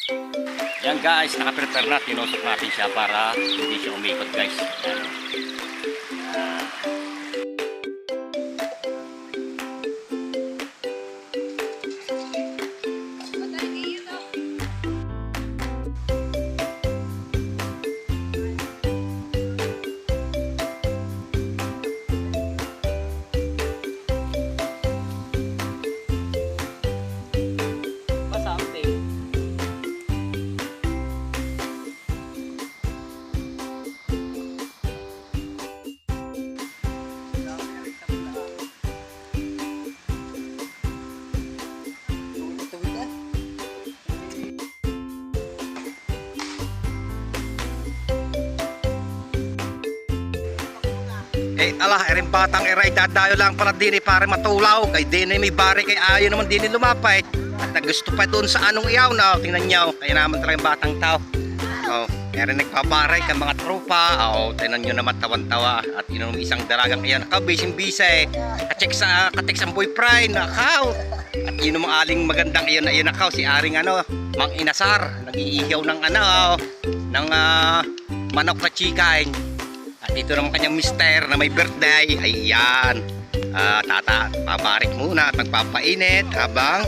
Yan guys, naka-prepare na. Tinusok natin siya para hindi siya umikot guys. Yan. Alah, erin batang eray dadayo lang para din para matulaw. Kay din may bare kay ayo naman din lumapay. At nagusto pa doon sa anong iyaw na. Tingnan nyo, kaya naman talagang batang tao. Erin nagpabaray kay mga tropa. Tingnan nyo naman tawan-tawa. At yun isang daragang iyan. Bising-bise. Kacheck sa ang boyfriend. Nakaw. At yun ang aling magandang iyon na iyon nakaw. Si Aring Mang Inasar. Nag-iihaw ng ng manok na chikain. At ito naman kanyang mister na may birthday. Ayan. Pabarik muna at magpapainit habang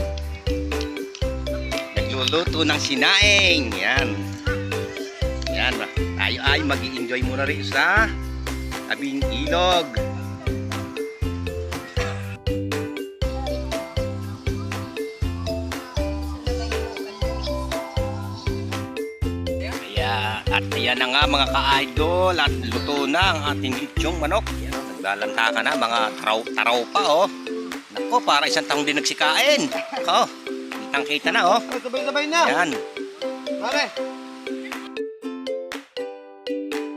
nagluluto ng sinaing. Yan. Yan. Tayo ay mag-i-enjoy muna rin sa tabing ilog. At ayan na nga mga ka-idol, at luto na ang ating lechong manok. Yan, naglalanta ka na, mga taraw pa Nako, para isang taong din nagsikain. Kitang kita na Sabay-sabay na. Yan. Pare.